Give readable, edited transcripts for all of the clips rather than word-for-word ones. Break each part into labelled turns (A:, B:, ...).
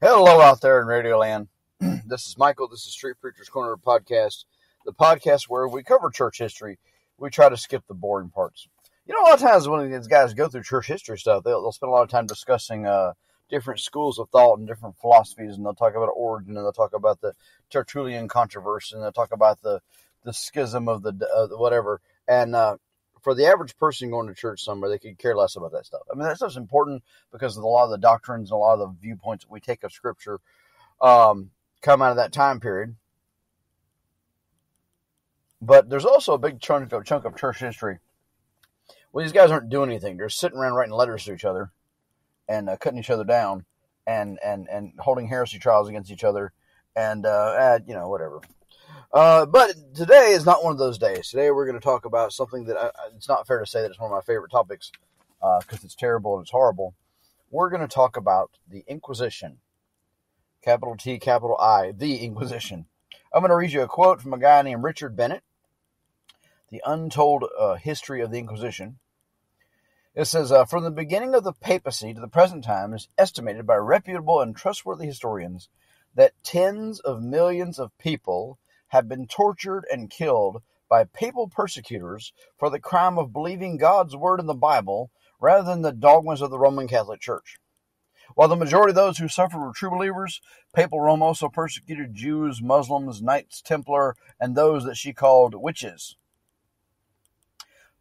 A: Hello out there in Radio Land. This is Michael. This is Street Preacher's Corner podcast, the podcast where we cover church history. We try to skip the boring parts. You know, a lot of times when these guys go through church history stuff, they'll spend a lot of time discussing different schools of thought and different philosophies, and they'll talk about Origen, and they'll talk about the Tertullian controversy, and they'll talk about the schism of the whatever. And for the average person going to church somewhere, they could care less about that stuff. I mean, that stuff's important because of a lot of the doctrines and a lot of the viewpoints that we take of Scripture come out of that time period. But there's also a big chunk of church history. Well, these guys aren't doing anything. They're sitting around writing letters to each other and cutting each other down and holding heresy trials against each other and, whatever. But today is not one of those days. Today we're going to talk about something that it's not fair to say that it's one of my favorite topics because it's terrible and it's horrible. We're going to talk about the Inquisition. Capital T, capital I, the Inquisition. I'm going to read you a quote from a guy named Richard Bennett, The Untold History of the Inquisition. It says, from the beginning of the papacy to the present time, it is estimated by reputable and trustworthy historians that tens of millions of people have been tortured and killed by papal persecutors for the crime of believing God's word in the Bible rather than the dogmas of the Roman Catholic Church. While the majority of those who suffered were true believers, Papal Rome also persecuted Jews, Muslims, Knights Templar, and those that she called witches.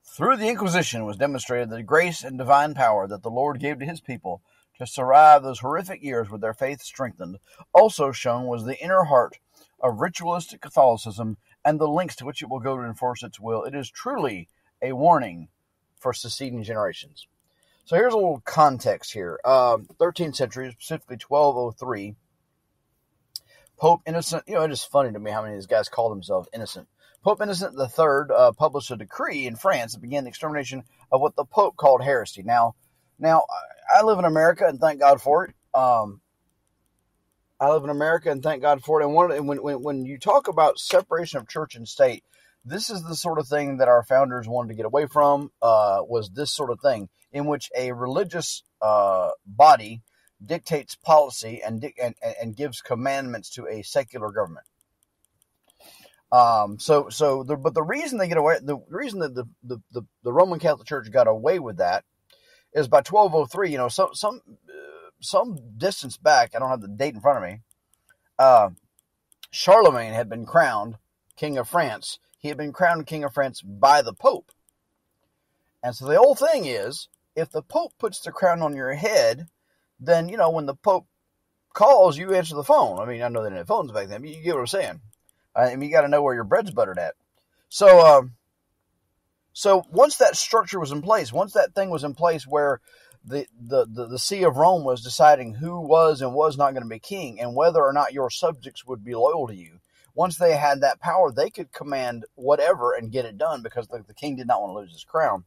A: Through the Inquisition was demonstrated the grace and divine power that the Lord gave to his people to survive those horrific years with their faith strengthened. Also shown was the inner heart of ritualistic Catholicism and the lengths to which it will go to enforce its will. It is truly a warning for succeeding generations. So here's a little context here. 13th century, specifically 1203, Pope Innocent, it is funny to me how many of these guys call themselves Innocent. Pope Innocent III published a decree in France that began the extermination of what the Pope called heresy. Now, I live in America and thank God for it. And when you talk about separation of church and state, this is the sort of thing that our founders wanted to get away from, was this sort of thing, in which a religious body dictates policy and gives commandments to a secular government. But the reason they get away, the reason that the Roman Catholic Church got away with that is by 1203. Some distance back, I don't have the date in front of me. Charlemagne had been crowned King of France. He had been crowned King of France by the Pope. And so the whole thing is, if the Pope puts the crown on your head, then, when the Pope calls, you answer the phone. I mean, I know they didn't have phones back then, but you get what I'm saying. You got to know where your bread's buttered at. So once that structure was in place, once that thing was in place where the See of Rome was deciding who was and was not going to be king and whether or not your subjects would be loyal to you, once they had that power, they could command whatever and get it done because the king did not want to lose his crown.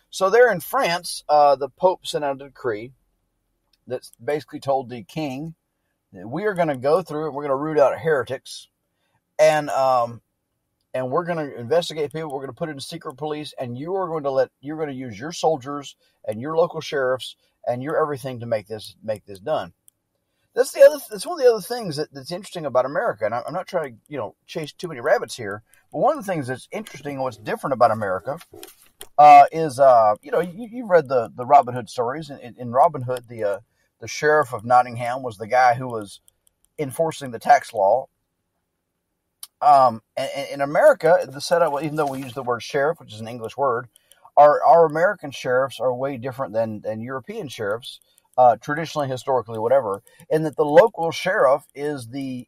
A: So there in France, the Pope sent out a decree that basically told the king that we are going to go through and we're going to root out heretics and we're going to investigate people. We're going to put in secret police, and you're going to use your soldiers and your local sheriffs and your everything to make this done. That's one of the other things that's interesting about America. And I'm not trying to, chase too many rabbits here, but one of the things that's interesting and what's different about America is, you've read the Robin Hood stories. In Robin Hood, the sheriff of Nottingham was the guy who was enforcing the tax law. And in America, the setup, even though we use the word sheriff, which is an English word, our American sheriffs are way different than European sheriffs. Traditionally, historically, whatever, and that the local sheriff is the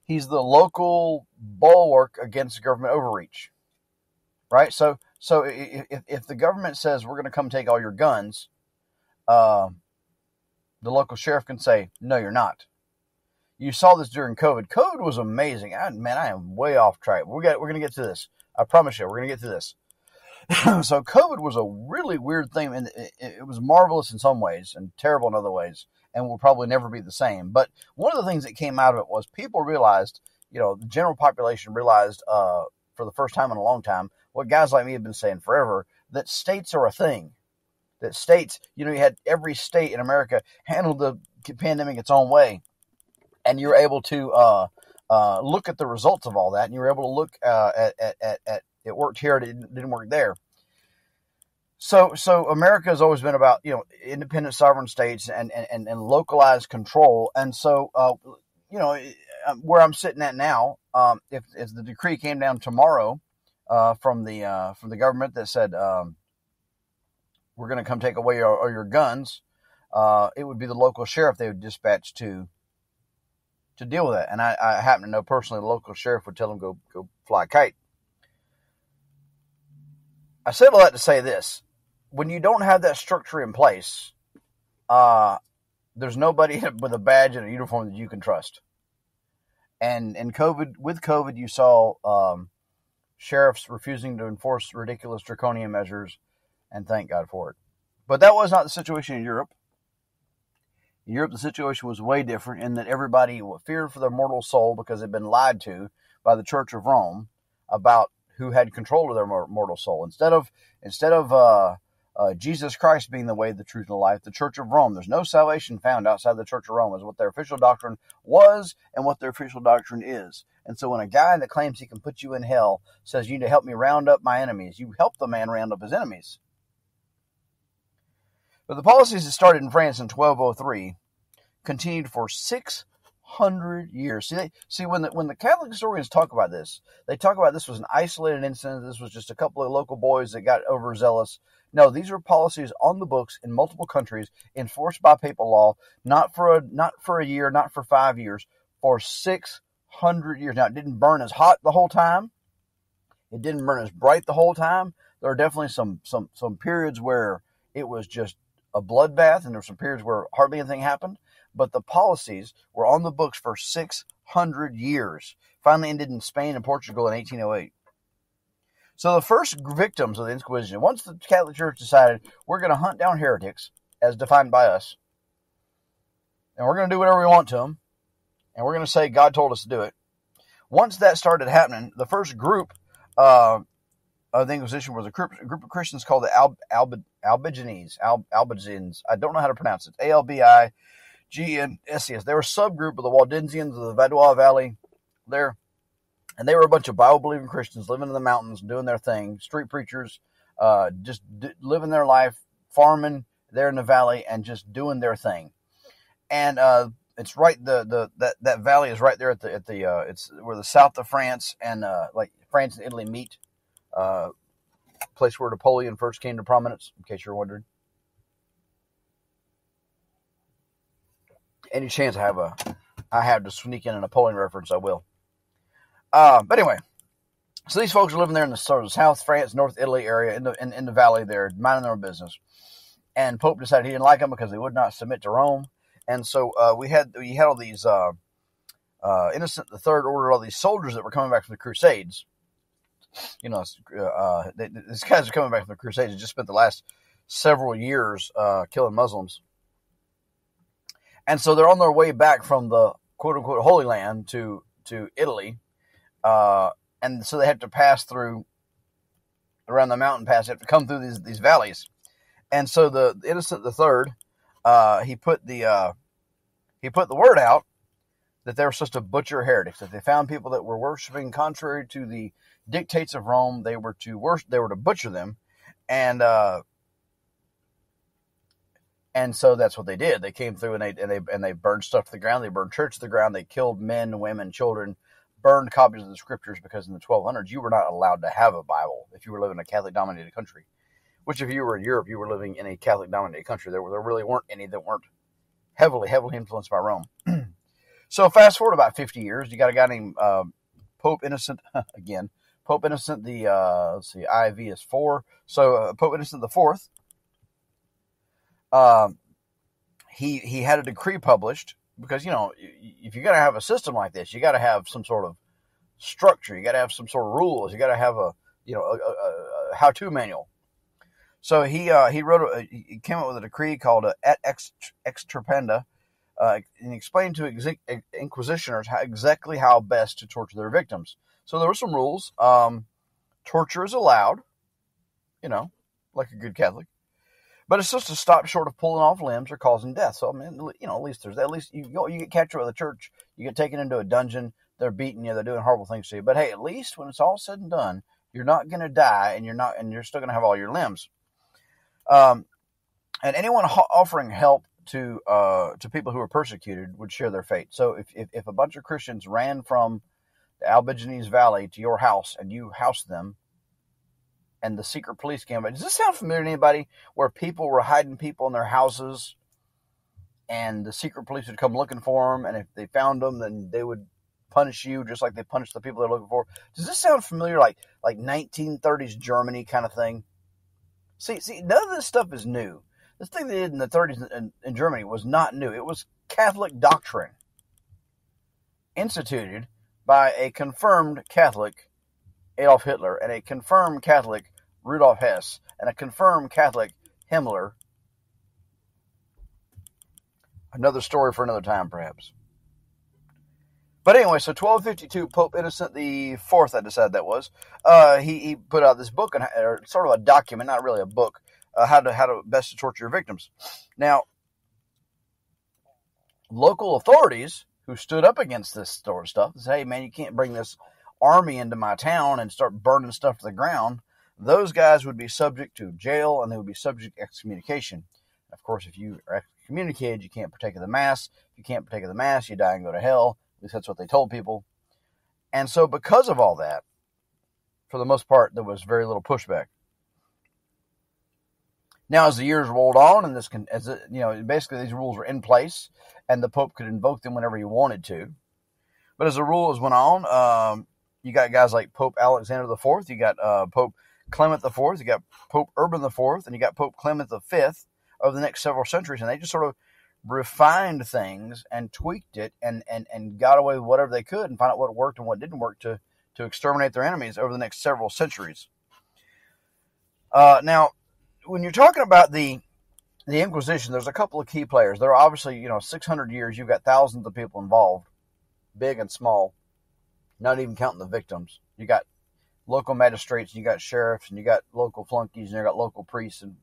A: local bulwark against government overreach, right? So if the government says we're going to come take all your guns, the local sheriff can say no, you're not. You saw this during COVID. COVID was amazing. I am way off track. We're going to get to this. I promise you, we're going to get to this. So COVID was a really weird thing, and it was marvelous in some ways and terrible in other ways, and will probably never be the same. But one of the things that came out of it was people realized, the general population realized for the first time in a long time, what guys like me have been saying forever, that states are a thing. that states, you had every state in America handled the pandemic its own way, and you were able to look at the results of all that, and you were able to look at it worked here, it didn't work there. So America has always been about independent sovereign states and localized control, and so where I'm sitting at now, if the decree came down tomorrow from the government that said we're going to come take away all your guns, it would be the local sheriff they would dispatch to deal with that. And I happen to know personally the local sheriff would tell them go fly a kite. I said all that to say this: when you don't have that structure in place, there's nobody with a badge and a uniform that you can trust. And with COVID, you saw sheriffs refusing to enforce ridiculous draconian measures, and thank God for it. But that was not the situation in Europe. In Europe, the situation was way different in that everybody feared for their mortal soul because they'd been lied to by the Church of Rome about who had control of their mortal soul. Instead of Jesus Christ being the way, the truth, and the life, the Church of Rome, there's no salvation found outside the Church of Rome, is what their official doctrine was and what their official doctrine is. And so when a guy that claims he can put you in hell says, you need to help me round up my enemies, you help the man round up his enemies. But the policies that started in France in 1203 continued for 600 years. See, when the Catholic historians talk about this, they talk about this was an isolated incident. This was just a couple of local boys that got overzealous. No, these are policies on the books in multiple countries, enforced by papal law, not for a year, not for 5 years, for 600 years. Now, it didn't burn as hot the whole time. It didn't burn as bright the whole time. There are definitely some periods where it was just a bloodbath, and there were some periods where hardly anything happened. But the policies were on the books for 600 years. Finally ended in Spain and Portugal in 1808. So the first victims of the Inquisition, once the Catholic Church decided we're going to hunt down heretics as defined by us, and we're going to do whatever we want to them, and we're going to say God told us to do it. Once that started happening, the first group of the Inquisition was a group of Christians called the Albigenses. I don't know how to pronounce it. Albignes. They were a subgroup of the Waldensians of the Vaudois Valley there. And they were a bunch of Bible-believing Christians living in the mountains, doing their thing, street preachers, just living their life, farming there in the valley, and just doing their thing. And it's right that valley is right there at the it's where the south of France and like France and Italy meet, place where Napoleon first came to prominence. In case you're wondering, any chance I have to sneak in a Napoleon reference, I will. But anyway, so these folks are living there in the sort of South France, North Italy area, in the valley there, minding their own business. And Pope decided he didn't like them because they would not submit to Rome. And so we had all these Innocent III ordered all these soldiers that were coming back from the Crusades. These guys are coming back from the Crusades and just spent the last several years killing Muslims. And so they're on their way back from the quote-unquote Holy Land to Italy. And so they have to pass through around the mountain pass. They have to come through these valleys. And so the Innocent III, he put the word out that they were supposed to butcher heretics. If they found people that were worshiping contrary to the dictates of Rome, they were to butcher them. And so that's what they did. They came through and they burned stuff to the ground. They burned church to the ground. They killed men, women, children, burned copies of the scriptures, because in the 1200s, you were not allowed to have a Bible if you were living in a Catholic-dominated country. Which, if you were in Europe, you were living in a Catholic-dominated country. There really weren't any that weren't heavily influenced by Rome. So fast forward about 50 years, you got a guy named Pope Innocent, again, Pope Innocent the, IV is 4. So Pope Innocent the 4th, he had a decree published, because, if you're going to have a system like this, you got to have some sort of structure. You got to have some sort of rules. You got to have a how-to manual. So he came up with a decree called Et Extirpanda, and explained to inquisitioners exactly how best to torture their victims. So there were some rules. Torture is allowed, like a good Catholic, But it's just to stop short of pulling off limbs or causing death. So, I mean, at least there's at least you get captured with the church, you get taken into a dungeon, they're beating you, they're doing horrible things to you. But hey, at least when it's all said and done, you're not going to die, and you're still going to have all your limbs. And anyone offering help to people who are persecuted would share their fate. So if a bunch of Christians ran from the Albigenese Valley to your house and you housed them, and the secret police came by, does this sound familiar to anybody? Where people were hiding people in their houses, and the secret police would come looking for them, and if they found them, then they would punish you just like they punished the people they're looking for. Does this sound familiar, like 1930s Germany kind of thing? See, none of this stuff is new. This thing they did in the 30s in Germany was not new. It was Catholic doctrine instituted by a confirmed Catholic, Adolf Hitler, and a confirmed Catholic, Rudolf Hess, and a confirmed Catholic, Himmler. Another story for another time, perhaps. But anyway, so 1252, Pope Innocent IV, I decided that was, he put out this book, or sort of a document, not really a book, how to best to torture your victims. Now, local authorities who stood up against this sort of stuff said, hey, man, you can't bring this army into my town and start burning stuff to the ground. Those guys would be subject to jail, and they would be subject to excommunication. Of course, if you are excommunicated, you can't partake of the Mass. If you can't partake of the Mass, you die and go to hell. At least that's what they told people. And so because of all that, for the most part, there was very little pushback. Now, as the years rolled on, and basically these rules were in place, and the Pope could invoke them whenever he wanted to. But as the rules went on, you got guys like Pope Alexander IV, you got Pope Clement IV, you got Pope Urban IV, and you got Pope Clement V over the next several centuries, and they just sort of refined things and tweaked it and got away with whatever they could and find out what worked and what didn't work to exterminate their enemies over the next several centuries. Now, when you're talking about the Inquisition, there's a couple of key players. There are obviously, 600 years, you've got thousands of people involved, big and small, not even counting the victims. You got local magistrates, you got sheriffs, and you got local flunkies, and you got local priests and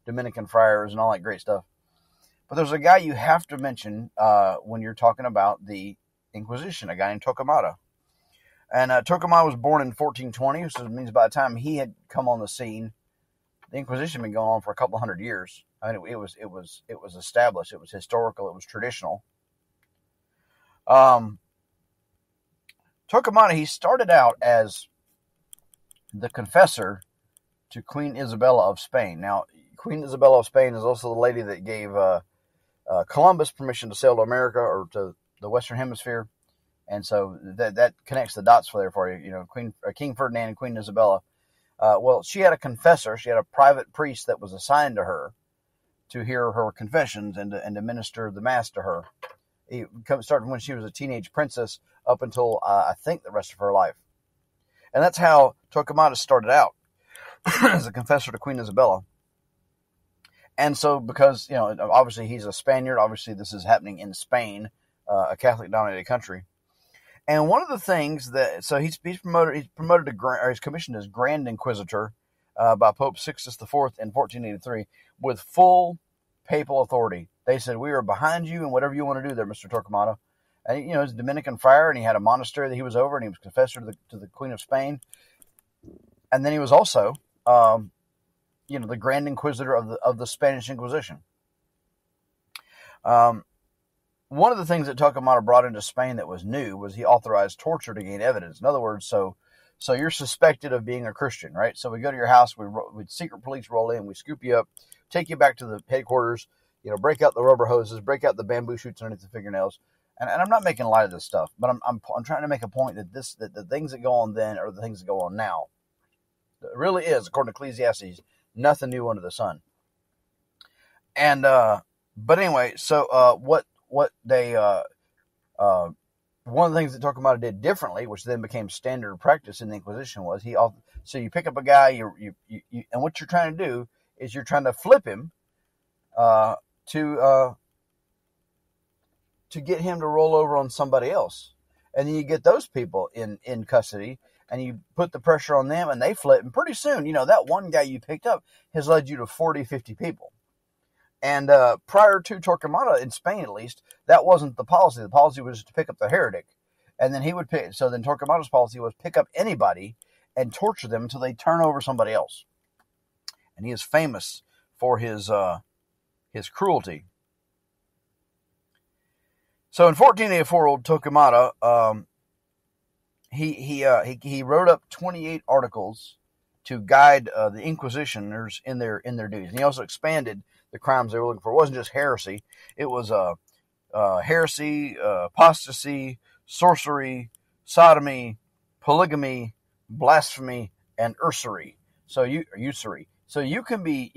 A: Dominican friars and all that great stuff. But there's a guy you have to mention when you're talking about the Inquisition, a guy named Torquemada. And Torquemada was born in 1420, so it means by the time he had come on the scene, the Inquisition had been going on for a couple hundred years. I mean, it was established, it was historical, it was traditional. Torquemada, he started out as the confessor to Queen Isabella of Spain. Now, Queen Isabella of Spain is also the lady that gave Columbus permission to sail to America or to the Western Hemisphere, and so that connects the dots for you. King Ferdinand and Queen Isabella. Well, she had a confessor. She had a private priest that was assigned to her to hear her confessions and to minister the Mass to her. It started when she was a teenage princess up until I think the rest of her life, and that's how Torquemada started out as a confessor to Queen Isabella. And so, because, obviously he's a Spaniard, obviously this is happening in Spain, a Catholic-dominated country. And one of the things he's commissioned as Grand Inquisitor by Pope Sixtus IV in 1483 with full papal authority. They said, we are behind you and whatever you want to do there, Mr. Torquemada. And, he's a Dominican friar, and he had a monastery that he was over, and he was confessor to the Queen of Spain. And then he was also the Grand Inquisitor of the Spanish Inquisition. One of the things that Torquemada brought into Spain that was new was he authorized torture to gain evidence. In other words, so you're suspected of being a Christian, right? So we go to your house, we secret police roll in, we scoop you up, take you back to the headquarters, break out the rubber hoses, break out the bamboo shoots underneath the fingernails. And I'm not making light of this stuff, but I'm trying to make a point that the things that go on then are the things that go on now. It really is, according to Ecclesiastes, nothing new under the sun. And but anyway, so what they one of the things that Torquemada did differently, which then became standard practice in the Inquisition, was so you pick up a guy, you and what you're trying to do is you're trying to flip him to get him to roll over on somebody else, and then you get those people in custody. And you put the pressure on them, and they flip. And pretty soon, that one guy you picked up has led you to 40, 50 people. And prior to Torquemada, in Spain at least, that wasn't the policy. The policy was to pick up the heretic. And then he would pick. So then Torquemada's policy was pick up anybody and torture them until they turn over somebody else. And he is famous for his cruelty. So in 1484, old Torquemada, he wrote up 28 articles to guide the Inquisitioners in their duties. And he also expanded the crimes they were looking for. It wasn't just heresy; it was heresy, apostasy, sorcery, sodomy, polygamy, blasphemy, and usury. So you could be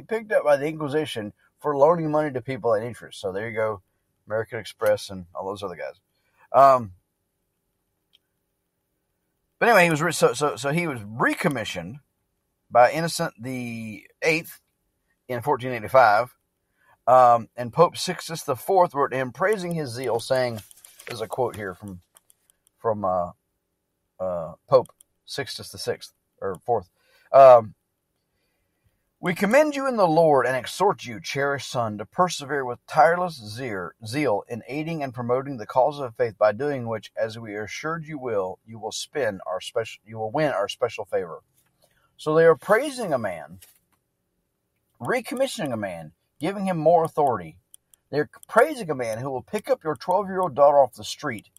A: picked up by the Inquisition for loaning money to people at interest. So there you go, American Express and all those other guys. But anyway, he was recommissioned by Innocent the Eighth in 1485, and Pope Sixtus IV wrote to him praising his zeal, saying, "There's a quote here from Pope Sixtus VI or Fourth. We commend you in the Lord and exhort you, cherished son, to persevere with tireless zeal in aiding and promoting the cause of faith, by doing which, as we are assured you will win our special favor." So they are praising a man, recommissioning a man, giving him more authority. They're praising a man who will pick up your 12-year-old daughter off the street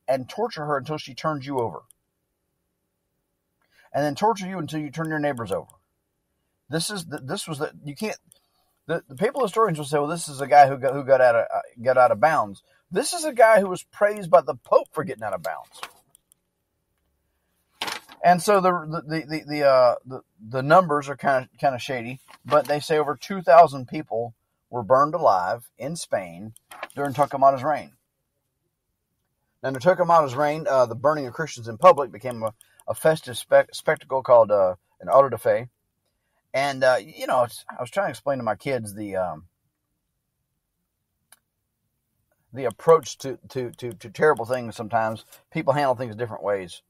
A: and torture her until she turns you over, and then torture you until you turn your neighbors over. The papal historians will say, well, this is a guy who got out of bounds. This is a guy who was praised by the Pope for getting out of bounds. And so the numbers are kind of shady, but they say over 2,000 people were burned alive in Spain during Torquemada's reign. Now, under Torquemada's reign, the burning of Christians in public became a festive spectacle called an auto de fe. And, I was trying to explain to my kids the approach to terrible things. Sometimes people handle things different ways.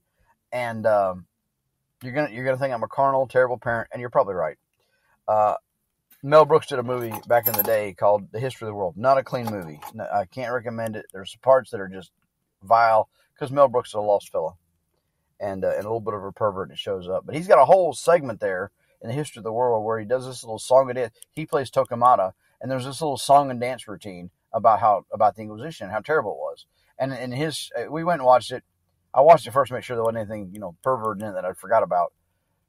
A: And you're gonna think I'm a carnal, terrible parent, and you're probably right. Mel Brooks did a movie back in the day called The History of the World. Not a clean movie. No, I can't recommend it. There's parts that are just vile, because Mel Brooks is a lost fella. And a little bit of a pervert that shows up. But he's got a whole segment there in The History of the World where he does this little song and dance. He plays Torquemada, and there's this little song and dance routine about the Inquisition, how terrible it was. And we went and watched it. I watched it first to make sure there wasn't anything, pervert in it that I forgot about.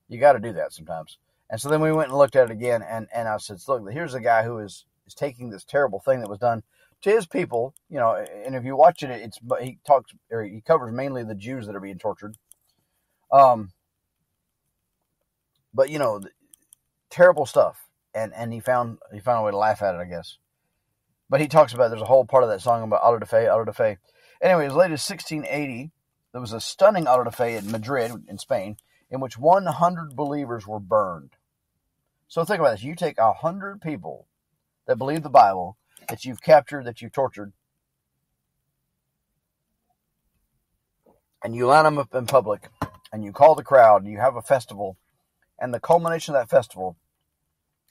A: You got to do that sometimes. And so then we went and looked at it again, and I said, look, here's a guy who is taking this terrible thing that was done to his people, and if you watch it, he covers mainly the Jews that are being tortured. But terrible stuff, and he found a way to laugh at it, I guess. But he talks about, there's a whole part of that song about auto de fe. Anyway, as late as 1680, there was a stunning auto de fe in Madrid, in Spain, in which 100 believers were burned. So think about this: you take 100 people that believe the Bible, that you've captured, that you've tortured, and you line them up in public, and you call the crowd, and you have a festival. And the culmination of that festival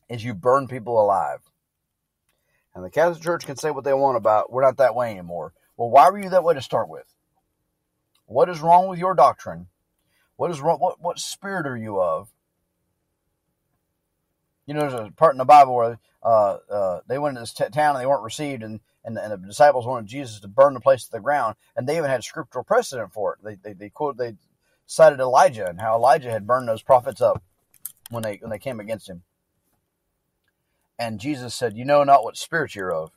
A: is you burn people alive. And the Catholic Church can say what they want about, we're not that way anymore. Well, why were you that way to start with? What is wrong with your doctrine? What is wrong? What spirit are you of? There's a part in the Bible where they went into this town and they weren't received, and the disciples wanted Jesus to burn the place to the ground, and they even had scriptural precedent for it. They cited Elijah and how Elijah had burned those prophets up when they came against him. And Jesus said, "You know not what spirit you're of."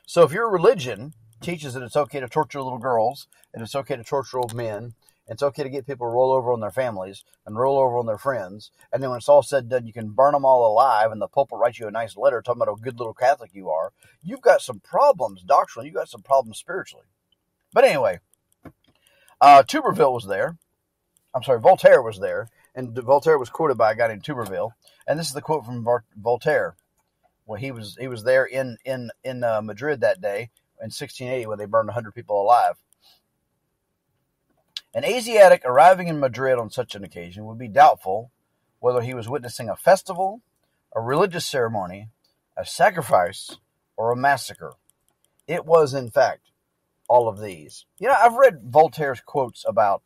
A: So if your religion teaches that it's okay to torture little girls, and it's okay to torture old men, and it's okay to get people to roll over on their families and roll over on their friends, and then when it's all said and done, you can burn them all alive, and the Pope will write you a nice letter talking about how good little Catholic you are, you've got some problems doctrinally, you've got some problems spiritually. But anyway, Voltaire was there, and Voltaire was quoted by a guy named Tuberville, and this is the quote from Voltaire. Well, he was there in Madrid that day in 1680 when they burned 100 people alive. An Asiatic arriving in Madrid on such an occasion would be doubtful whether he was witnessing a festival, a religious ceremony, a sacrifice, or a massacre. It was, in fact, all of these. I've read Voltaire's quotes about.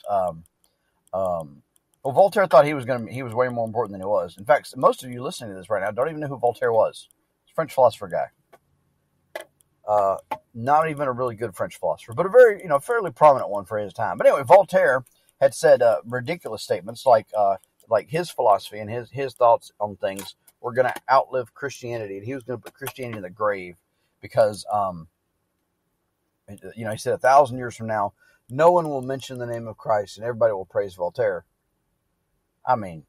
A: Voltaire thought he was way more important than he was. In fact, most of you listening to this right now don't even know who Voltaire was. He's a French philosopher guy. Not even a really good French philosopher, but a very, fairly prominent one for his time. But anyway, Voltaire had said ridiculous statements like his philosophy and his thoughts on things were going to outlive Christianity, and he was going to put Christianity in the grave because, he said 1,000 years from now, no one will mention the name of Christ, and everybody will praise Voltaire. I mean,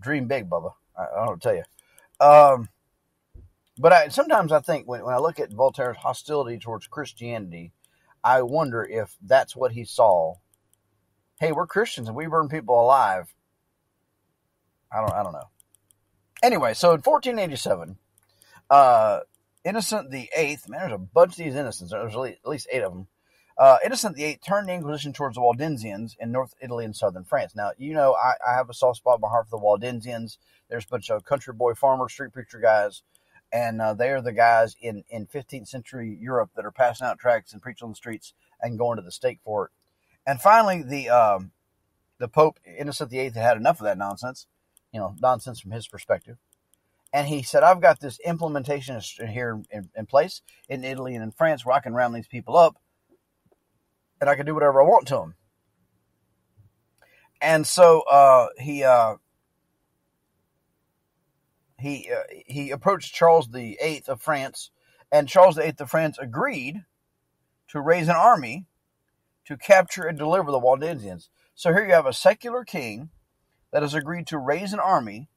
A: dream big, Bubba. I don't know what to tell you. But sometimes I think when I look at Voltaire's hostility towards Christianity, I wonder if that's what he saw. Hey, we're Christians and we burn people alive. I don't know. Anyway, so in 1487, Innocent VIII, man, there's a bunch of these Innocents. There's at least 8 of them. Innocent VIII turned the Inquisition towards the Waldensians in North Italy and southern France. Now, I have a soft spot in my heart for the Waldensians. There's a bunch of country boy farmers, street preacher guys, and they are the guys in 15th century Europe that are passing out tracts and preaching on the streets and going to the stake for it. And finally, the Pope, Innocent VIII, had enough of that nonsense, nonsense from his perspective. And he said, I've got this implementation here in place in Italy and in France where I can round these people up and I can do whatever I want to them. And so he approached Charles VIII of France, and Charles VIII of France agreed to raise an army to capture and deliver the Waldensians. So here you have a secular king that has agreed to raise an army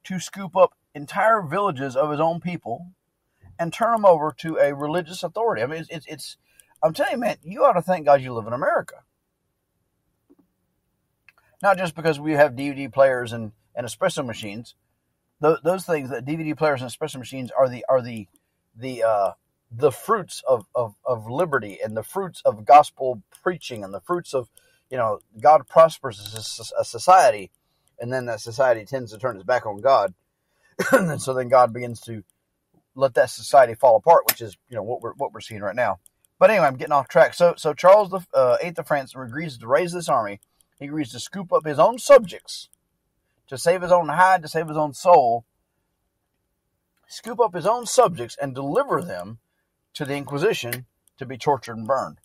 A: to scoop up entire villages of his own people and turn them over to a religious authority. I mean, it's I'm telling you, man, you ought to thank God you live in America. Not just because we have DVD players and espresso machines. Those things, that DVD players and espresso machines are the fruits of liberty and the fruits of gospel preaching and the fruits of, God prospers a society, and then that society tends to turn its back on God. And so then God begins to let that society fall apart, which is, what we're seeing right now. But anyway, I'm getting off track. So Charles VIII of France agrees to raise this army. He agrees to scoop up his own subjects, to save his own hide, to save his own soul, scoop up his own subjects and deliver them to the Inquisition to be tortured and burned.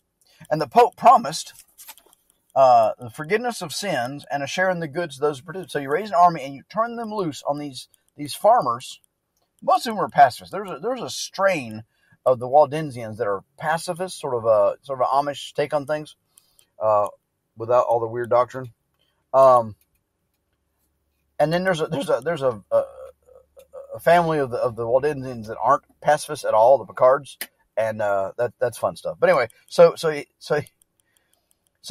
A: And the Pope promised the forgiveness of sins and a share in the goods of those who produce. So you raise an army and you turn them loose on these farmers. Most of them are pacifists. There's a strain of the Waldensians that are pacifists, sort of an Amish take on things, without all the weird doctrine. And then there's a family of the Waldensians that aren't pacifists at all, the Picards, and that's fun stuff. But anyway, so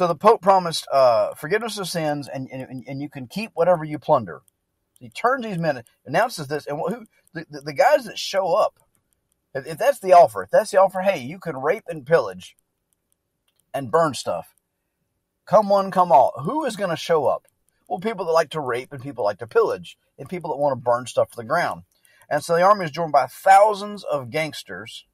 A: the Pope promised forgiveness of sins, and you can keep whatever you plunder. He turns these men, announces this, and the guys that show up, if that's the offer, hey, you can rape and pillage and burn stuff. Come one, come all. Who is going to show up? Well, people that like to rape and people like to pillage and people that want to burn stuff to the ground. And so the army is joined by thousands of gangsters,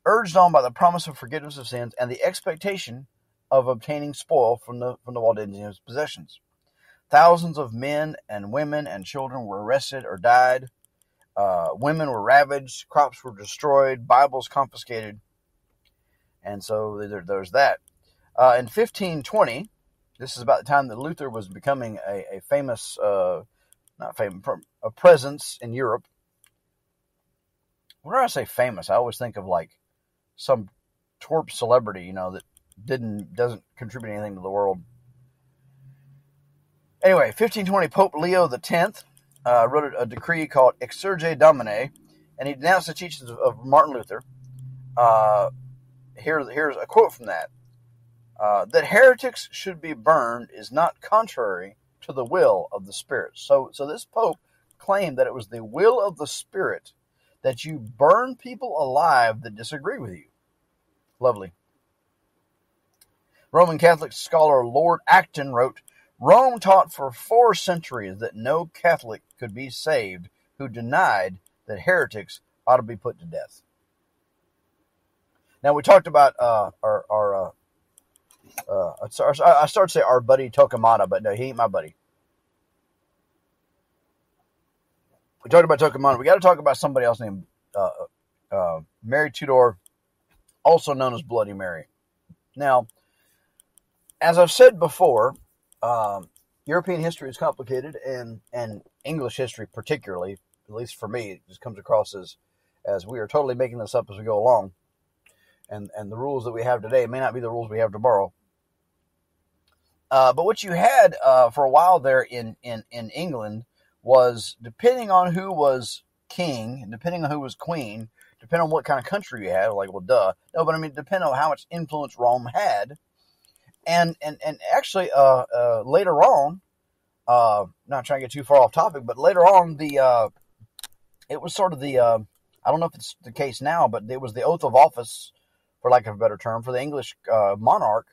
A: urged on by the promise of forgiveness of sins and the expectation of obtaining spoil from the Waldensians' possessions. Thousands of men and women and children were arrested or died. Women were ravaged, crops were destroyed, Bibles confiscated, and so there's that. In 1520, this is about the time that Luther was becoming a famous, a presence in Europe. Whenever I say famous, I always think of like some twerp celebrity, that doesn't contribute anything to the world. Anyway, 1520, Pope Leo X wrote a decree called Exsurge Domine, and he denounced the teachings of Martin Luther. Here's a quote from that. That heretics should be burned is not contrary to the will of the Spirit. So this Pope claimed that it was the will of the Spirit that you burn people alive that disagree with you. Lovely. Roman Catholic scholar Lord Acton wrote, Rome taught for 4 centuries that no Catholic could be saved who denied that heretics ought to be put to death. Now, we talked about I started to say our buddy Torquemada, but no, he ain't my buddy. We talked about Torquemada. We got to talk about somebody else named Mary Tudor, also known as Bloody Mary. Now, as I've said before, European history is complicated, and English history particularly, at least for me, it just comes across as we are totally making this up as we go along. And the rules that we have today may not be the rules we have tomorrow. But what you had for a while there in England was, depending on who was king, and depending on who was queen, depending on what kind of country you had, like, well, duh. No, but I mean, depending on how much influence Rome had. And actually, later on, not trying to get too far off topic, but later on, it was sort of I don't know if it's the case now, but it was the oath of office, for lack of a better term, for the English monarch,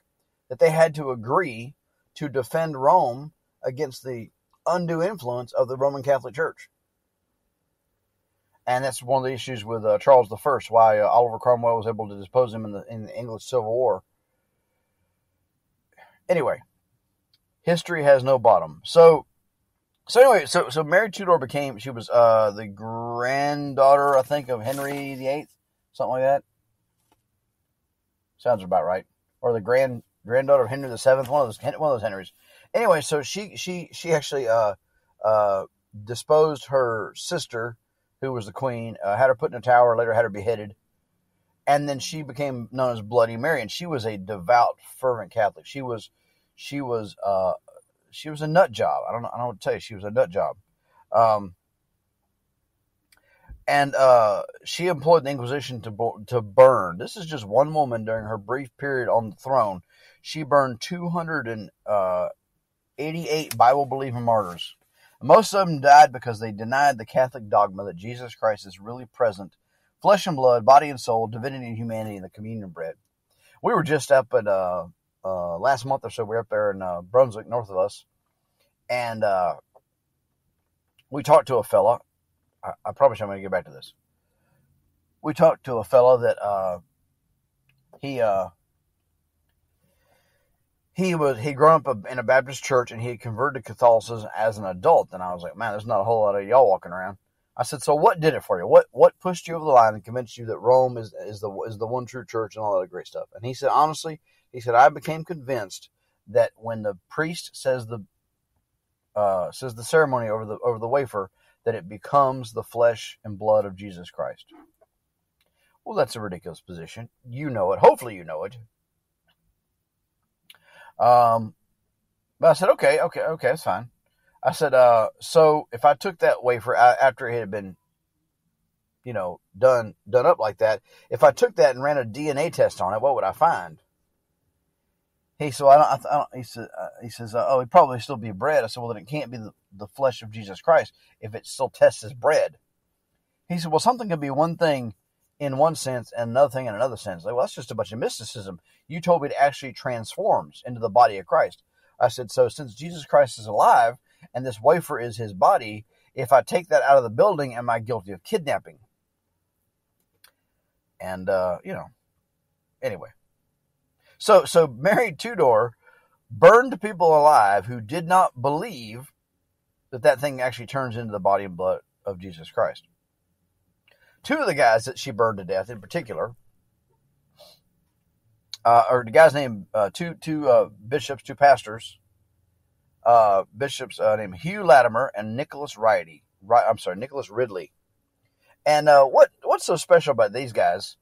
A: that they had to agree to defend Rome against the undue influence of the Roman Catholic Church. And that's one of the issues with Charles I, why Oliver Cromwell was able to depose him in the English Civil War. Anyway, history has no bottom. So Mary Tudor she was the granddaughter, I think, of Henry VIII, something like that. Sounds about right. Or the granddaughter of Henry VII, one of those Henrys. Anyway, so she actually disposed her sister, who was the queen, had her put in a tower, later had her beheaded, and then she became known as Bloody Mary, and she was a devout, fervent Catholic. She was a nut job. I don't know what to tell you. She was a nut job. And she employed the Inquisition to burn. This is just one woman during her brief period on the throne. She burned 288 Bible-believing martyrs. Most of them died because they denied the Catholic dogma that Jesus Christ is really present, flesh and blood, body and soul, divinity and humanity in the communion bread. We were just up at last month or so. We were up there in Brunswick, north of us, and we talked to a fella. I promise you I'm going to get back to this. We talked to a fella that he'd grown up in a Baptist church, and he had converted to Catholicism as an adult. And I was like, man, there's not a whole lot of y'all walking around. I said, so what did it for you? What pushed you over the line and convinced you that Rome is the one true church and all that great stuff? And he said, honestly, I became convinced that when the priest says the ceremony over the wafer, that it becomes the flesh and blood of Jesus Christ. Well, that's a ridiculous position. You know it. Hopefully you know it. But I said, okay, that's fine. I said, so if I took that wafer after it had been, done up like that, if I took that and ran a DNA test on it, what would I find? He said, he says, it'd probably still be bread. I said, well, then it can't be the flesh of Jesus Christ if it still tests as bread. He said, well, something can be one thing in one sense and another thing in another sense. Like, well, that's just a bunch of mysticism. You told me it actually transforms into the body of Christ. I said, so since Jesus Christ is alive and this wafer is his body, if I take that out of the building, am I guilty of kidnapping? And, anyway. So Mary Tudor burned people alive who did not believe that thing actually turns into the body and blood of Jesus Christ. Two of the guys that she burned to death in particular, are the guys named, two bishops, two pastors, bishops named Hugh Latimer and Nicholas Ridley. And what's so special about these guys,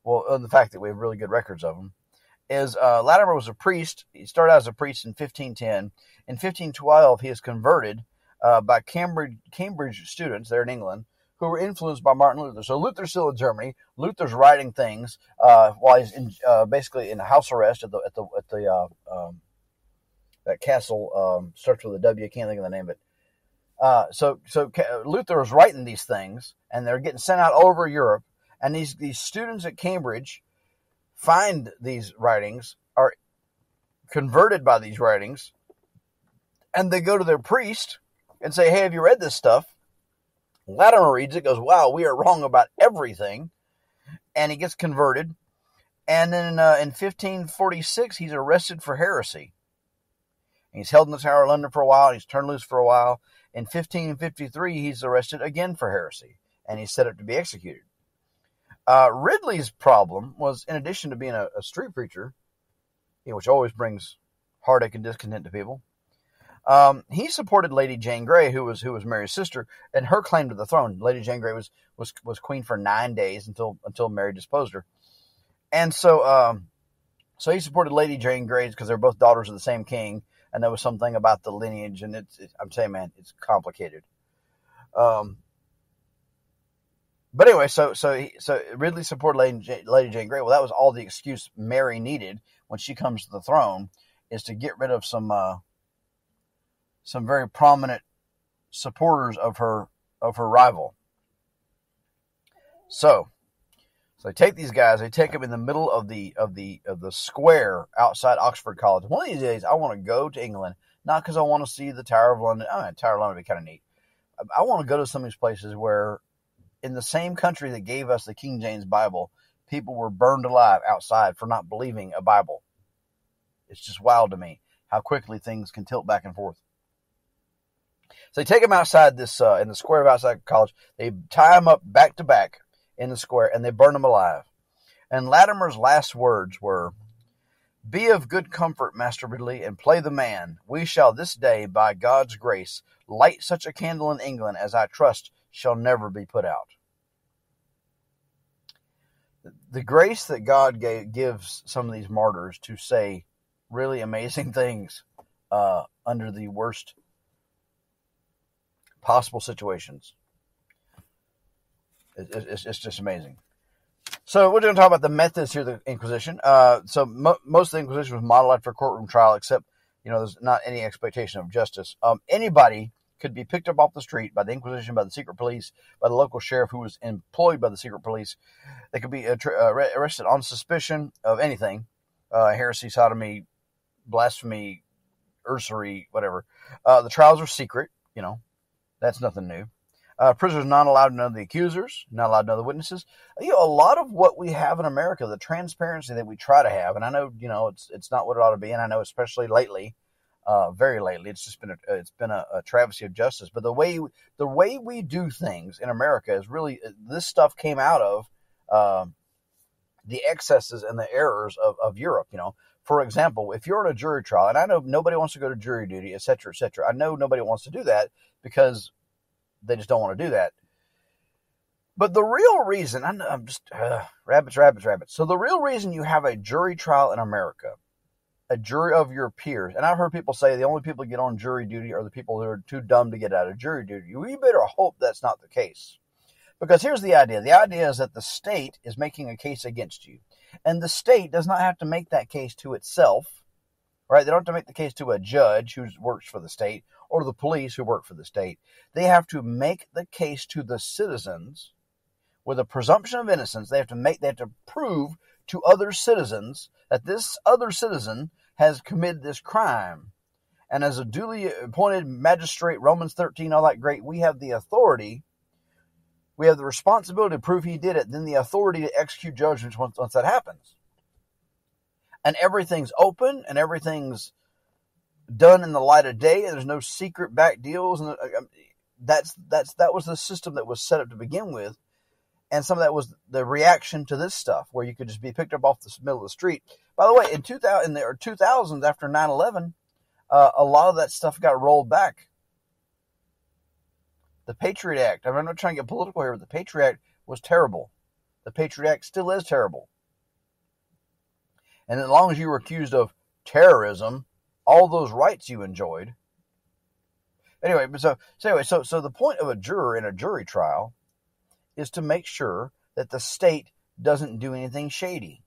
A: well, the fact that we have really good records of them, is Latimer was a priest. He started out as a priest in 1510. In 1512, he is converted by Cambridge students there in England who were influenced by Martin Luther. So Luther's still in Germany. Luther's writing things while he's basically in house arrest at the that castle, starts with a W. I can't think of the name of it. So Luther is writing these things, and they're getting sent out all over Europe. And these students at Cambridge find these writings, are converted by these writings, and they go to their priest and say, hey, have you read this stuff? Latimer reads it, goes, wow, we are wrong about everything. And he gets converted. And then in 1546, he's arrested for heresy. And he's held in the Tower of London for a while. He's turned loose for a while. In 1553, he's arrested again for heresy. And he's set up to be executed. Ridley's problem was, in addition to being a street preacher, which always brings heartache and discontent to people, he supported Lady Jane Grey, who was Mary's sister, and her claim to the throne. Lady Jane Grey was queen for 9 days until Mary disposed her, and so he supported Lady Jane Grey because they're both daughters of the same king, and there was something about the lineage, and I'm saying, man, it's complicated. But anyway, so Ridley supported Lady Jane Grey. Well, that was all the excuse Mary needed when she comes to the throne, is to get rid of some very prominent supporters of her rival. So they take these guys. They take them in the middle of the square outside Oxford College. One of these days, I want to go to England, not because I want to see the Tower of London. Tower of London would be kind of neat. I want to go to some of these places where, in the same country that gave us the King James Bible, people were burned alive outside for not believing a Bible. It's just wild to me how quickly things can tilt back and forth. So they take them outside this, in the square of outside college. They tie them up back to back in the square, and they burn them alive. And Latimer's last words were, "Be of good comfort, Master Ridley, and play the man. We shall this day, by God's grace, light such a candle in England as I trust shall never be put out." The grace that God gives some of these martyrs to say really amazing things under the worst possible situations. It's just amazing. So we're going to talk about the methods here of the Inquisition. So most of the Inquisition was modeled after a courtroom trial, except, there's not any expectation of justice. Anybody could be picked up off the street by the Inquisition, by the secret police, by the local sheriff who was employed by the secret police. They could be arrested on suspicion of anything, heresy, sodomy, blasphemy, usury, whatever. The trials are secret, that's nothing new. Prisoners not allowed to know the accusers, not allowed to know the witnesses. A lot of what we have in America, the transparency that we try to have, and I know, it's not what it ought to be, and I know especially lately, very lately, it's just been a travesty of justice. But the way we do things in America is really, this stuff came out of the excesses and the errors of Europe. For example, if you're in a jury trial, and I know nobody wants to go to jury duty, et cetera, et cetera. I know nobody wants to do that because they just don't want to do that. But the real reason, I'm just, rabbits. So the real reason you have a jury trial in America, a jury of your peers, and I've heard people say the only people who get on jury duty are the people who are too dumb to get out of jury duty. We better hope that's not the case. Because here's the idea. The idea is that the state is making a case against you. And the state does not have to make that case to itself, right? They don't have to make the case to a judge who works for the state or the police who work for the state. They have to make the case to the citizens with a presumption of innocence. They have to prove to other citizens that this other citizen has committed this crime. And as a duly appointed magistrate, Romans 13, all that great, we have the authority. We have the responsibility to prove he did it, then the authority to execute judgments once that happens. And everything's open, and everything's done in the light of day, and there's no secret back deals. And that was the system that was set up to begin with. And some of that was the reaction to this stuff, where you could just be picked up off the middle of the street. By the way, in the 2000s, after 9/11, a lot of that stuff got rolled back. The Patriot Act, I'm not trying to get political here, but the Patriot Act was terrible. The Patriot Act still is terrible. And as long as you were accused of terrorism, all those rights you enjoyed. Anyway, so the point of a juror in a jury trial is to make sure that the state doesn't do anything shady.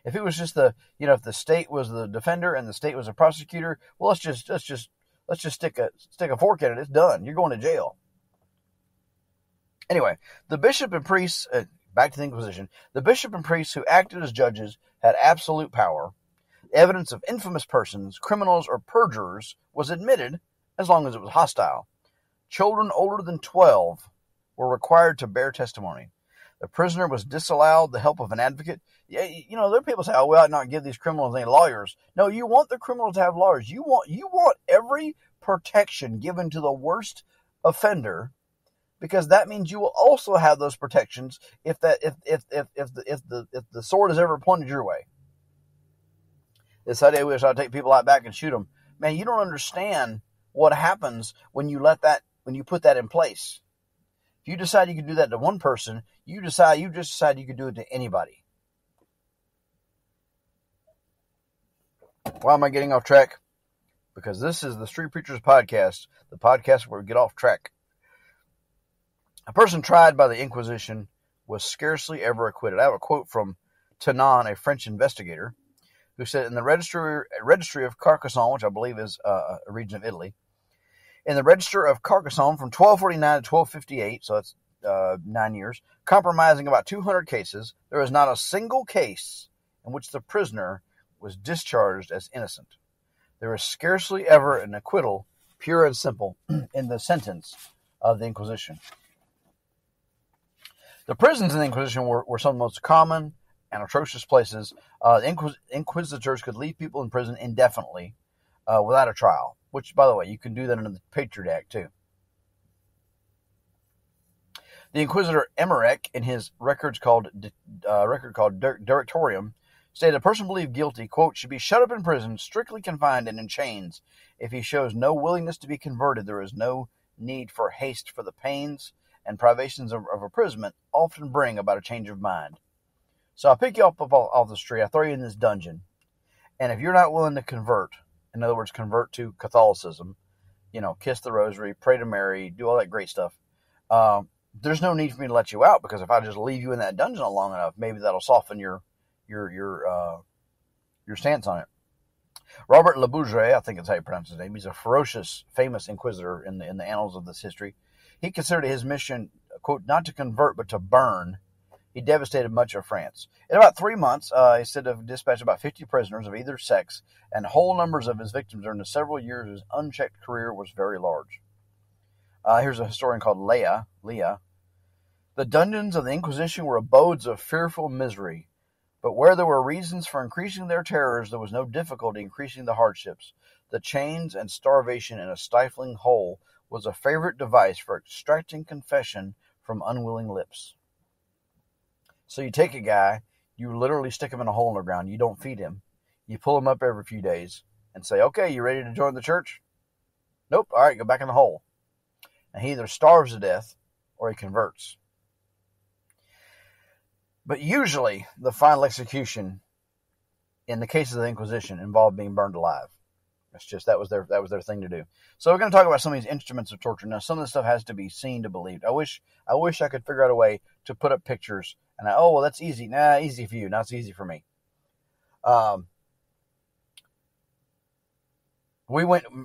A: If it was just if the state was the defender and the state was a prosecutor, well, let's just stick a fork in it. It's done. You're going to jail. Anyway, the bishop and priests, back to the Inquisition, the bishop and priests who acted as judges had absolute power. Evidence of infamous persons, criminals, or perjurers was admitted as long as it was hostile. Children older than 12 were required to bear testimony. The prisoner was disallowed the help of an advocate. Yeah, you know, there are people say, "Oh, we ought not give these criminals any lawyers." No, you want the criminals to have lawyers. You want every protection given to the worst offender, because that means you will also have those protections if the sword is ever pointed your way. This idea we should take people out back and shoot them. Man, you don't understand what happens when you put that in place. If you decide you can do that to one person, you just decide you can do it to anybody. Why am I getting off track? Because this is the Street Preachers Podcast, the podcast where we get off track. A person tried by the Inquisition was scarcely ever acquitted. I have a quote from Tanin, a French investigator, who said, in the registry of Carcassonne, which I believe is a region of Italy, in the register of Carcassonne from 1249 to 1258, so that's 9 years, comprising about 200 cases, there is not a single case in which the prisoner was discharged as innocent. There is scarcely ever an acquittal, pure and simple, in the sentence of the Inquisition. The prisons in the Inquisition were some of the most common and atrocious places. Inquisitors could leave people in prison indefinitely without a trial, which, by the way, you can do that under the Patriot Act, too. The Inquisitor Emmerich, in his record called Directorium, stated a person believed guilty, quote, should be shut up in prison, strictly confined and in chains. If he shows no willingness to be converted, there is no need for haste, for the pains and privations of imprisonment often bring about a change of mind. So I pick you up off the street, I throw you in this dungeon, and if you're not willing to convert, in other words, convert to Catholicism, you know, kiss the rosary, pray to Mary, do all that great stuff, there's no need for me to let you out, because if I just leave you in that dungeon long enough, maybe that'll soften your stance on it. Robert Le Bourget, I think that's how you pronounce his name, he's a ferocious, famous inquisitor in the annals of this history. He considered his mission, quote, not to convert, but to burn. He devastated much of France. In about 3 months, he said to have dispatched about 50 prisoners of either sex, and whole numbers of his victims during the several years his unchecked career was very large. Here's a historian called Leah. The dungeons of the Inquisition were abodes of fearful misery, but where there were reasons for increasing their terrors, there was no difficulty increasing the hardships. The chains and starvation in a stifling hole was a favorite device for extracting confession from unwilling lips. So you take a guy, you literally stick him in a hole in the ground, you don't feed him, you pull him up every few days and say, okay, you ready to join the church? Nope, all right, go back in the hole. And he either starves to death or he converts. But usually the final execution in the cases of the Inquisition involved being burned alive. That was their thing to do. So we're going to talk about some of these instruments of torture. Now, some of this stuff has to be seen to believed. I wish I could figure out a way to put up pictures. And that's easy. Nah, easy for you. Not so easy for me. My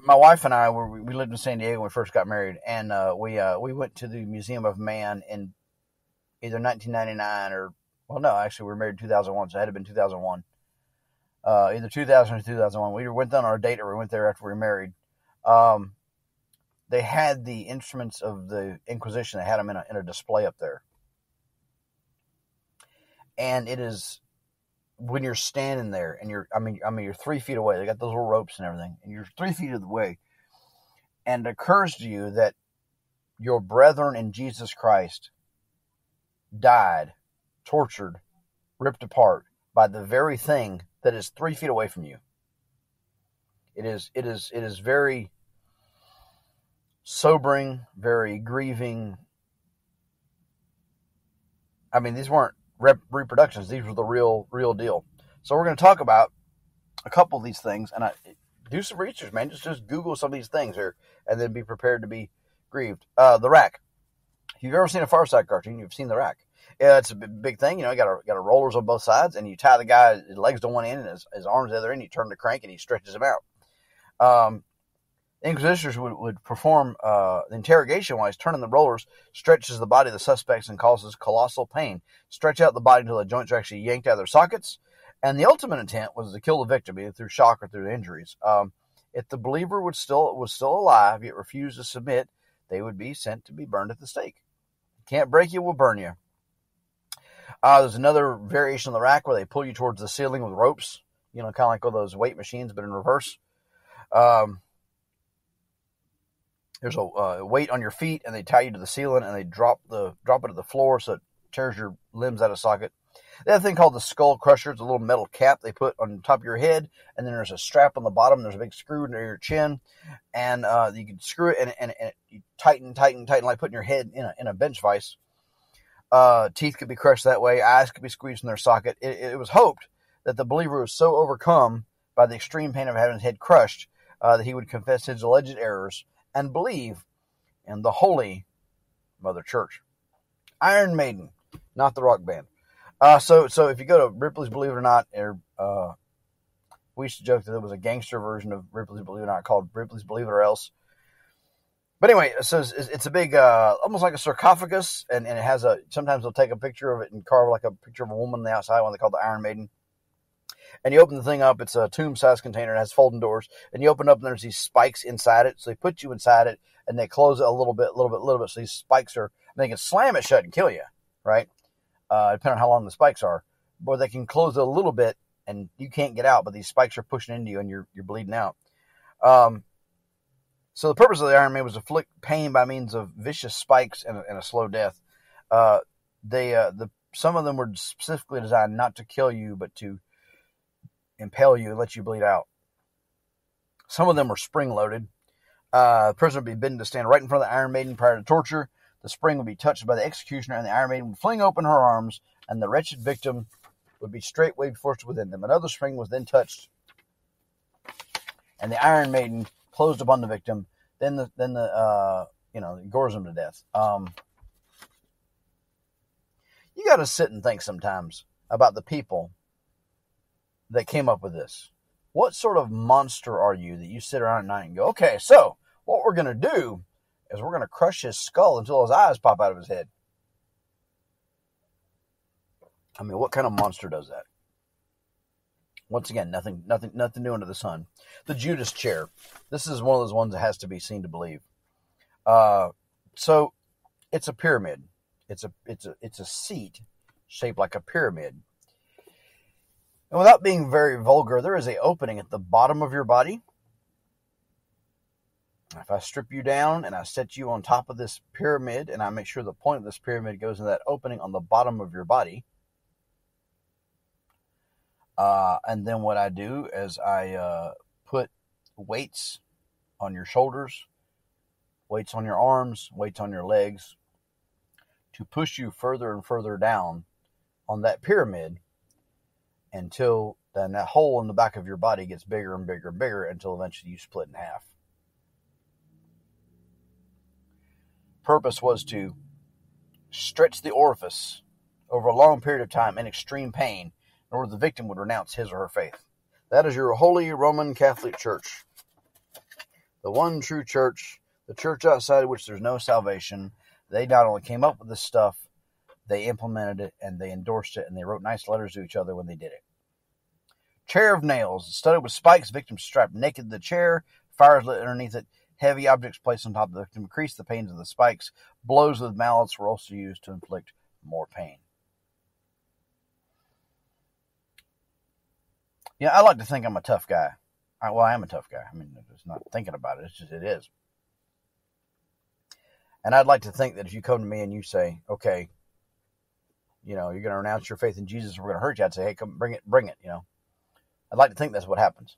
A: wife and I, we lived in San Diego when we first got married, and we went to the Museum of Man in either 1999 or, well, no, actually we were married in 2001, so it had to have been 2001. Either 2000 or 2001. We went on our date, or we went there after we were married. They had the instruments of the Inquisition. They had them in a display up there. And it is, when you're standing there and you're 3 feet away. They got those little ropes and everything, and you're 3 feet away, and it occurs to you that your brethren in Jesus Christ died, tortured, ripped apart by the very thing that is 3 feet away from you. It is very sobering, very grieving. I mean, these weren't reproductions; these were the real deal. So we're going to talk about a couple of these things, and do some research, man. Just Google some of these things here, and then be prepared to be grieved. The rack. If you've ever seen a Far Side cartoon, you've seen the rack. Yeah, it's a big thing. You know, you got a rollers on both sides, and you tie the guy's legs to one end and his arms to the other end. You turn the crank, and he stretches them out. Inquisitors would perform the interrogation while he's turning the rollers, stretches the body of the suspects and causes colossal pain. Stretch out the body until the joints are actually yanked out of their sockets. And the ultimate intent was to kill the victim, either through shock or through injuries. If the believer was still alive, yet refused to submit, they would be sent to be burned at the stake. Can't break you, will burn you. There's another variation of the rack where they pull you towards the ceiling with ropes, kind of like all those weight machines, but in reverse. There's a weight on your feet, and they tie you to the ceiling, and they drop it to the floor so it tears your limbs out of socket. They have a thing called the skull crusher. It's a little metal cap they put on top of your head, and then there's a strap on the bottom. There's a big screw near your chin, and you can screw it, and you tighten, like putting your head in a bench vise. Teeth could be crushed that way. Eyes could be squeezed from their socket. It was hoped that the believer was so overcome by the extreme pain of having his head crushed that he would confess his alleged errors and believe in the Holy Mother Church. Iron Maiden, not the rock band. So if you go to Ripley's Believe It or Not, we used to joke that it was a gangster version of Ripley's Believe It or Not called Ripley's Believe It or Else. But anyway, so it's a big, almost like a sarcophagus, and it has sometimes they'll take a picture of it and carve like a picture of a woman on the outside, one they call the Iron Maiden. And you open the thing up, it's a tomb-sized container, it has folding doors, and you open it up and there's these spikes inside it, so they put you inside it, and they close it a little bit, so these spikes they can slam it shut and kill you, right? Depending on how long the spikes are. But they can close it a little bit, and you can't get out, but these spikes are pushing into you, and you're bleeding out. So the purpose of the Iron Maiden was to inflict pain by means of vicious spikes and a slow death. Some of them were specifically designed not to kill you, but to impale you and let you bleed out. Some of them were spring-loaded. The prisoner would be bidden to stand right in front of the Iron Maiden prior to torture. The spring would be touched by the executioner, and the Iron Maiden would fling open her arms, and the wretched victim would be straightway forced within them. Another spring was then touched, and the Iron Maiden closed upon the victim. Then gores him to death. You got to sit and think sometimes about the people that came up with this. What sort of monster are you that you sit around at night and go, okay, so what we're going to do is we're going to crush his skull until his eyes pop out of his head. I mean, what kind of monster does that? Once again, nothing new under the sun. The Judas chair. This is one of those ones that has to be seen to believe. So it's a pyramid. It's a seat shaped like a pyramid. And without being very vulgar, there is an opening at the bottom of your body. If I strip you down and I set you on top of this pyramid, and I make sure the point of this pyramid goes in that opening on the bottom of your body, and then what I do is I put weights on your shoulders, weights on your arms, weights on your legs, to push you further and further down on that pyramid until then that hole in the back of your body gets bigger and bigger and bigger until eventually you split in half. Purpose was to stretch the orifice over a long period of time in extreme pain in order the victim would renounce his or her faith. That is your Holy Roman Catholic Church. The one true church, the church outside of which there's no salvation. They not only came up with this stuff, they implemented it and they endorsed it and they wrote nice letters to each other when they did it. Chair of nails, studded with spikes, victims strapped naked to the chair, fires lit underneath it, heavy objects placed on top of the victim increased the pains of the spikes. Blows with mallets were also used to inflict more pain. Yeah, I like to think I'm a tough guy. I am a tough guy. I mean, it's not thinking about it. It's just, it is. And I'd like to think that if you come to me and you say, okay, you're going to renounce your faith in Jesus, we're going to hurt you. I'd say, hey, come, bring it, I'd like to think that's what happens.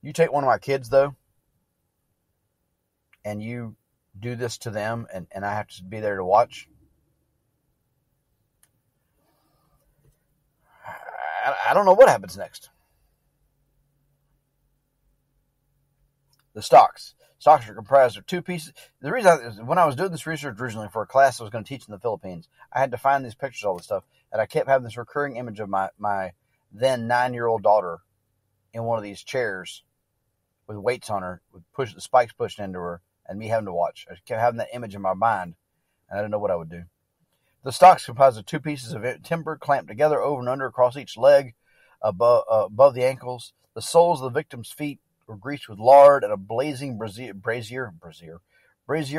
A: You take one of my kids, though, and you do this to them, and I have to be there to watch. I don't know what happens next. The stocks. Stocks are comprised of two pieces. The reason when I was doing this research originally for a class I was going to teach in the Philippines, I had to find these pictures of all this stuff, and I kept having this recurring image of my then 9-year-old daughter in one of these chairs with weights on her, with the spikes pushed into her, and me having to watch. I kept having that image in my mind, and I didn't know what I would do. The stocks comprised of two pieces of timber clamped together over and under across each leg, above the ankles. The soles of the victim's feet were greased with lard, and a blazing brazier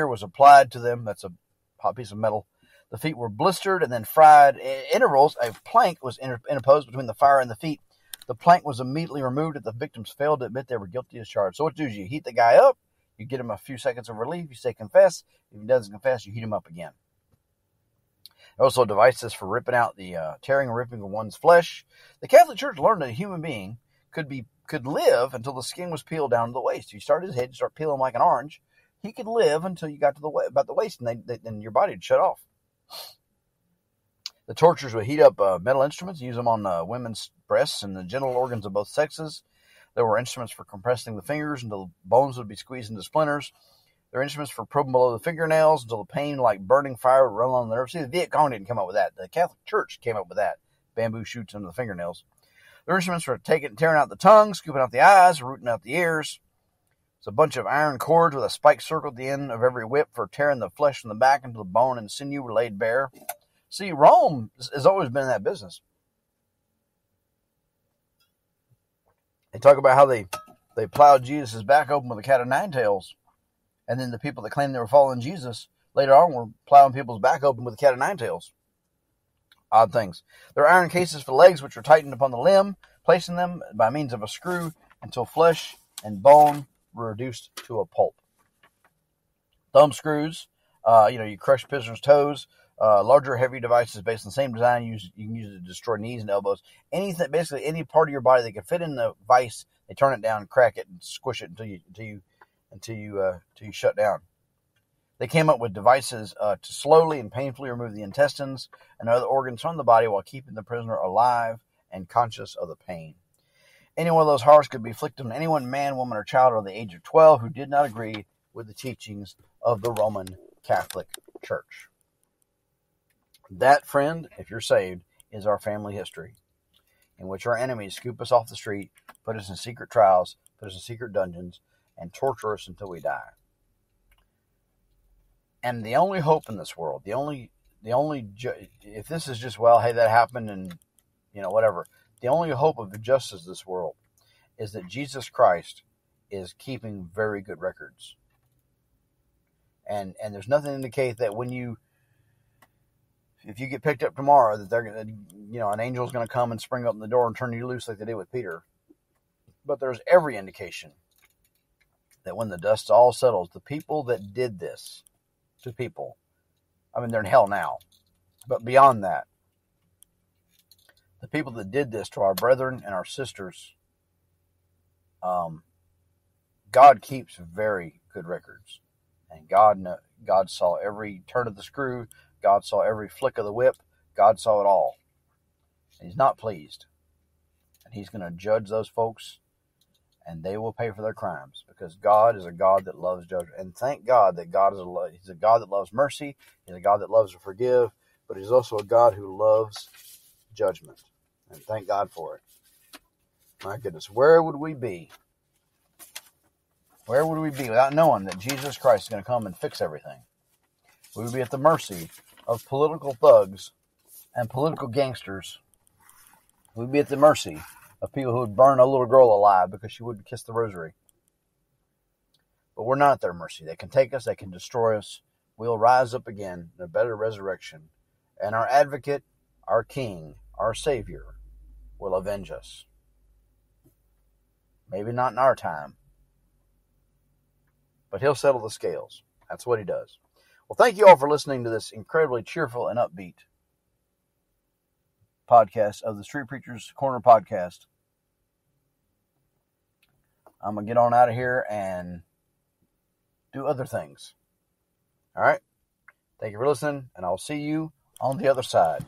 A: was applied to them. That's a hot piece of metal. The feet were blistered and then fried. In intervals, a plank was interposed between the fire and the feet. The plank was immediately removed if the victims failed to admit they were guilty as charged. So what you do is you heat the guy up, you get him a few seconds of relief, you say confess. If he doesn't confess, you heat him up again. Also, devices for ripping out the tearing and ripping of one's flesh. The Catholic Church learned that a human being could live until the skin was peeled down to the waist. You start his head, you start peeling him like an orange. He could live until you got to about the waist, and then your body would shut off. The torturers would heat up metal instruments, use them on women's breasts and the genital organs of both sexes. There were instruments for compressing the fingers until bones would be squeezed into splinters. There were instruments for probing below the fingernails until the pain, like burning fire, would run along the nerves. See, the Viet Cong didn't come up with that. The Catholic Church came up with that. Bamboo shoots under the fingernails. There were instruments for tearing out the tongue, scooping out the eyes, rooting out the ears. It's a bunch of iron cords with a spike circle at the end of every whip for tearing the flesh from the back until the bone and sinew were laid bare. See, Rome has always been in that business. They talk about how they plowed Jesus' back open with a cat of nine tails. And then the people that claimed they were following Jesus later on were plowing people's back open with a cat of nine tails. Odd things. There are iron cases for legs which were tightened upon the limb, placing them by means of a screw until flesh and bone were reduced to a pulp. Thumb screws, you crush prisoners' toes. Larger, heavy devices based on the same design you can use to destroy knees and elbows. Anything, basically any part of your body that can fit in the vise, they turn it down, crack it, and squish it until you shut down. They came up with devices to slowly and painfully remove the intestines and other organs from the body while keeping the prisoner alive and conscious of the pain. Any one of those horrors could be inflicted on anyone, man, woman, or child over the age of 12 who did not agree with the teachings of the Roman Catholic Church. That, friend, if you're saved, is our family history, in which our enemies scoop us off the street, put us in secret trials, put us in secret dungeons, and torture us until we die. And the only hope in this world, if this is just, well, hey, that happened and, whatever. The only hope of the justice of this world is that Jesus Christ is keeping very good records. And there's nothing to indicate that if you get picked up tomorrow, that they're an angel's going to come and spring open the door and turn you loose like they did with Peter. But there's every indication that when the dust all settles, the people that did this to people, they're in hell now. But beyond that, the people that did this to our brethren and our sisters, God keeps very good records. And God saw every turn of the screw. God saw every flick of the whip. God saw it all. And he's not pleased. And he's going to judge those folks, and they will pay for their crimes, because God is a God that loves judgment. And thank God that He's a God that loves mercy. He's a God that loves to forgive, but He's also a God who loves judgment. And thank God for it. My goodness, where would we be? Where would we be without knowing that Jesus Christ is going to come and fix everything? We would be at the mercy of political thugs and political gangsters. We'd be at the mercy of people who would burn a little girl alive because she wouldn't kiss the rosary. But we're not at their mercy. They can take us. They can destroy us. We'll rise up again in a better resurrection. And our advocate, our King, our Savior, will avenge us. Maybe not in our time, but He'll settle the scales. That's what He does. Well, thank you all for listening to this incredibly cheerful and upbeat podcast of the Street Preachers Corner podcast. I'm going to get on out of here and do other things. All right? Thank you for listening, and I'll see you on the other side.